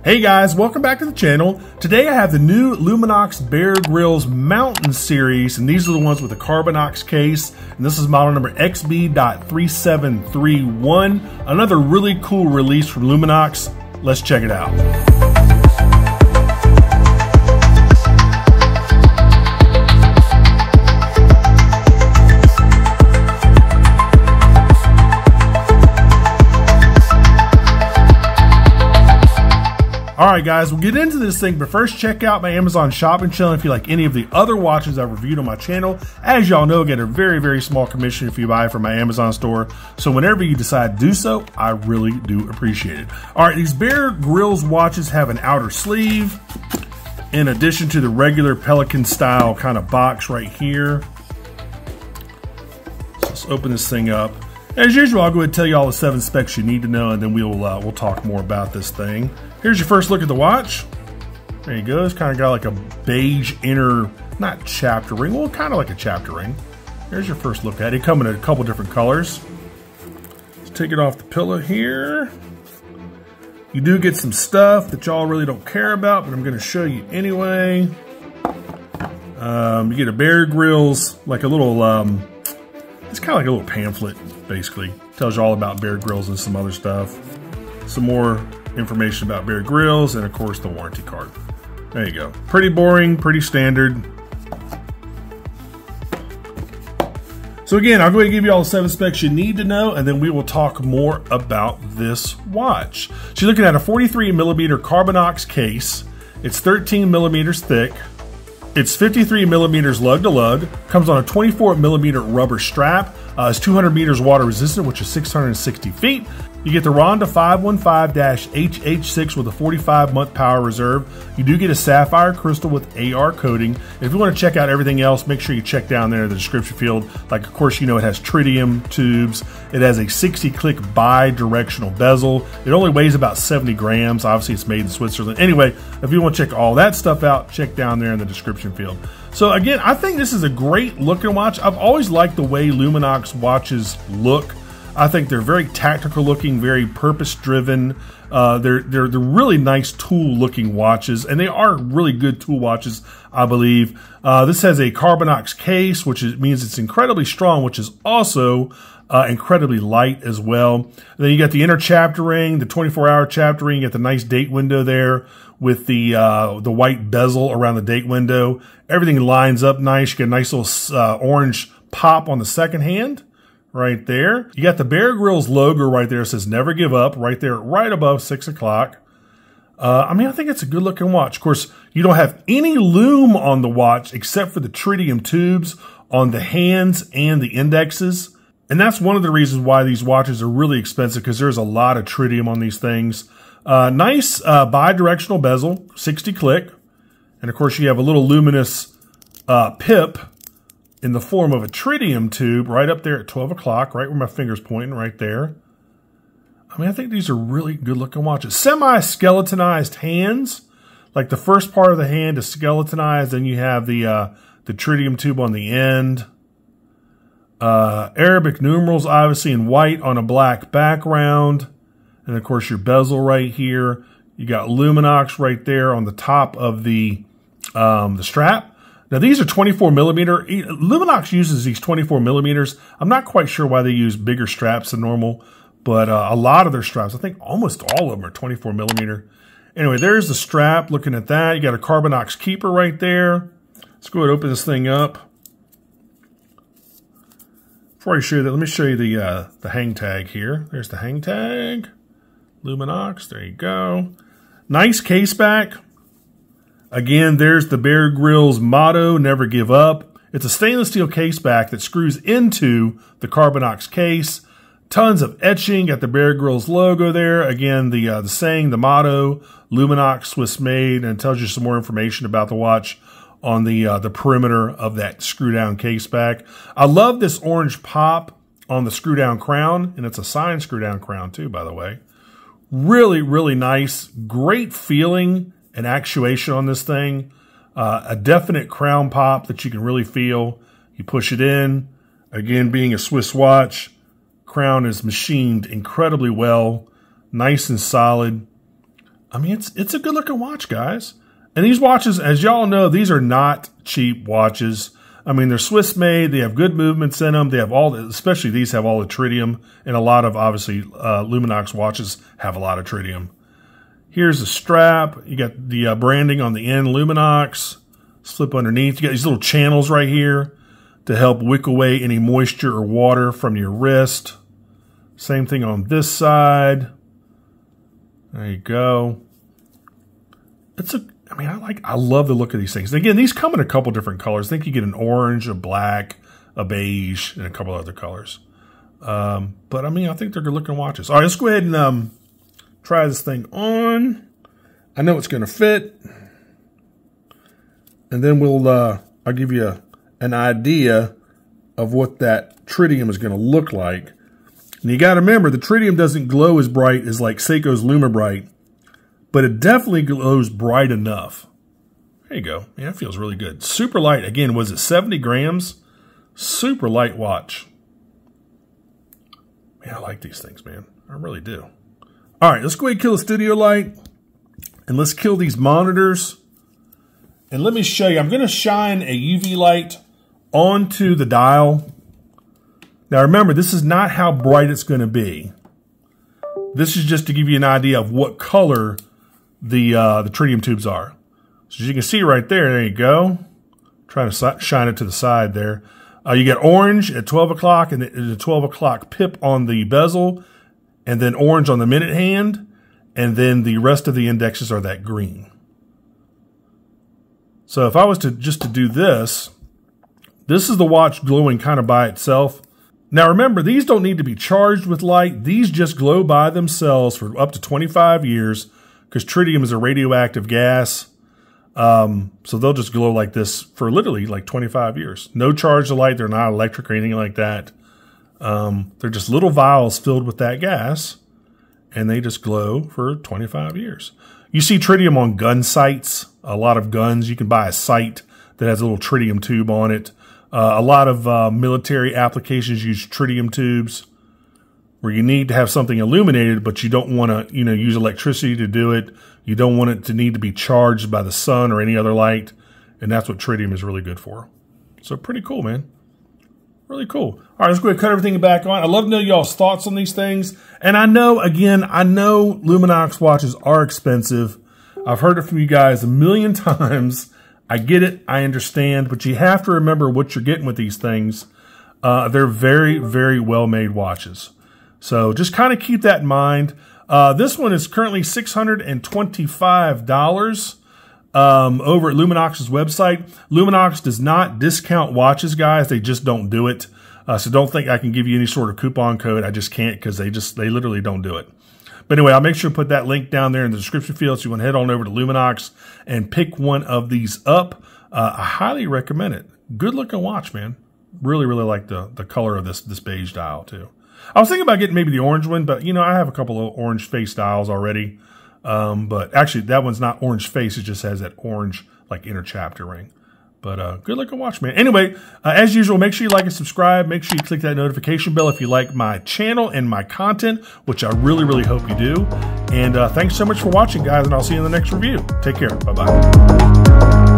Hey guys, welcome back to the channel. Today I have the new Luminox Bear Grylls Mountain series, and these are the ones with the Carbonox case, and this is model number XB.3731. Another really cool release from Luminox. Let's check it out. Alright guys, we'll get into this thing, but first check out my Amazon shopping channel if you like any of the other watches I've reviewed on my channel. As y'all know, I get a very small commission if you buy from my Amazon store, so whenever you decide to do so, I really do appreciate it. Alright, these Bear Grylls watches have an outer sleeve, in addition to the regular Pelican style kind of box right here. So let's open this thing up. As usual, I'll go ahead and tell you all the 7 specs you need to know, and then we'll talk more about this thing. Here's your first look at the watch. There you go. It's kind of got like a beige inner, not chapter ring, well, kind of like a chapter ring. There's your first look at it. It comes in a couple different colors. Let's take it off the pillow here. You do get some stuff that y'all really don't care about, but I'm going to show you anyway. You get a Bear Grylls, like a little, it's kind of like a little pamphlet, basically. Tells you all about Bear Grylls and some other stuff. Some more information about Bear Grylls, and of course the warranty card. There you go. Pretty boring, pretty standard. So again, I'll go ahead and give you all the 7 specs you need to know, and then we will talk more about this watch. So you're looking at a 43mm Carbonox case. It's 13mm thick. It's 53mm lug to lug. Comes on a 24mm rubber strap. It's 200 meters water resistant, which is 660 feet. You get the Ronda 515-HH6 with a 45-month power reserve. You do get a sapphire crystal with AR coating. If you want to check out everything else, make sure you check down there in the description field. Like, of course, you know it has tritium tubes. It has a 60-click bi-directional bezel. It only weighs about 70 grams. Obviously, it's made in Switzerland. Anyway, if you want to check all that stuff out, check down there in the description field. So again, I think this is a great looking watch. I've always liked the way Luminox watches look. I think they're very tactical looking, very purpose driven. They're really nice tool looking watches, and they are really good tool watches, I believe. This has a Carbonox case, which means it's incredibly strong, which is also incredibly light as well. And then you got the inner chapter ring, the 24-hour chapter ring. You got the nice date window there with the white bezel around the date window. Everything lines up nice. You get a nice little orange pop on the second hand. Right there. You got the Bear Grylls logo right there. It says never give up right there, right above 6 o'clock. I mean, I think it's a good looking watch. Of course, you don't have any lume on the watch except for the tritium tubes on the hands and the indexes. And that's one of the reasons why these watches are really expensive, because there's a lot of tritium on these things. Nice bi-directional bezel, 60 click. And of course, you have a little luminous pip in the form of a tritium tube right up there at 12 o'clock, right where my finger's pointing, right there. I mean, I think these are really good looking watches. Semi-skeletonized hands. Like the first part of the hand is skeletonized, then you have the tritium tube on the end. Arabic numerals, obviously in white on a black background. And of course your bezel right here. You got Luminox right there on the top of the strap. Now these are 24mm. Luminox uses these 24mm. I'm not quite sure why they use bigger straps than normal, but a lot of their straps, I think almost all of them are 24mm. Anyway, there's the strap. Looking at that, you got a Carbonox keeper right there. Let's go ahead and open this thing up. Before I show you that, let me show you the hang tag here. There's the hang tag. Luminox, there you go. Nice case back. Again, there's the Bear Grylls motto, never give up. It's a stainless steel case back that screws into the Carbonox case. Tons of etching, got the Bear Grylls logo there. Again, the saying, the motto, Luminox, Swiss made, and it tells you some more information about the watch on the perimeter of that screw down case back. I love this orange pop on the screw down crown, and it's a signed screw down crown too, by the way. Really nice, great feeling and actuation on this thing. A definite crown pop that you can really feel. You push it in. Again, being a Swiss watch, crown is machined incredibly well. Nice and solid. I mean, it's a good looking watch, guys. And these watches, as y'all know, these are not cheap watches. I mean, they're Swiss made. They have good movements in them. They have especially these have all the tritium, and a lot of, obviously, Luminox watches have a lot of tritium. Here's the strap. You got the branding on the end, Luminox. Slip underneath. You got these little channels right here to help wick away any moisture or water from your wrist. Same thing on this side. There you go. I love the look of these things. And again, these come in a couple different colors. I think you get an orange, a black, a beige, and a couple other colors. But I mean, I think they're good looking watches. All right, let's go ahead and try this thing on. I know it's going to fit. And then I'll give you an idea of what that tritium is going to look like. And you got to remember, the tritium doesn't glow as bright as like Seiko's Lume Bright, but it definitely glows bright enough. There you go. Yeah, it feels really good. Super light. Again, was it 70 grams? Super light watch. Man, I like these things, man. I really do. All right, let's go ahead and kill the studio light. And let's kill these monitors. And let me show you. I'm going to shine a UV light onto the dial. Now remember, this is not how bright it's going to be. This is just to give you an idea of what color the tritium tubes are. So as you can see right there you go. Trying to shine it to the side there. You get orange at 12 o'clock and the 12 o'clock pip on the bezel, and then orange on the minute hand, and then the rest of the indexes are that green. So if I was to do this, this is the watch glowing kind of by itself. Now remember, these don't need to be charged with light. These just glow by themselves for up to 25 years because tritium is a radioactive gas. So they'll just glow like this for literally like 25 years. No charge to light. They're not electric or anything like that. They're just little vials filled with that gas, and they just glow for 25 years. You see tritium on gun sights. A lot of guns, you can buy a sight that has a little tritium tube on it. A lot of military applications use tritium tubes where you need to have something illuminated, but you don't want to, use electricity to do it. You don't want it to need to be charged by the sun or any other light. And that's what tritium is really good for. So pretty cool, man. Really cool. All right, let's go ahead and cut everything back on. I'd love to know y'all's thoughts on these things. And I know Luminox watches are expensive. I've heard it from you guys a million times. I get it. I understand. But you have to remember what you're getting with these things. They're very, very well-made watches. So just kind of keep that in mind. This one is currently $625 over at Luminox's website. Luminox does not discount watches, guys. They just don't do it. So don't think I can give you any sort of coupon code. I just can't because they literally don't do it. But anyway, I'll make sure to put that link down there in the description field so you want to head on over to Luminox and pick one of these up. I highly recommend it. Good looking watch, man. Really, really like the color of this beige dial too. I was thinking about getting maybe the orange one, but I have a couple of orange face dials already. But actually that one's not orange face. It just has that orange like inner chapter ring. But good looking watch, man. Anyway, as usual, make sure you like and subscribe. Make sure you click that notification bell if you like my channel and my content, which I really, really hope you do. And thanks so much for watching, guys, and I'll see you in the next review. Take care. Bye-bye.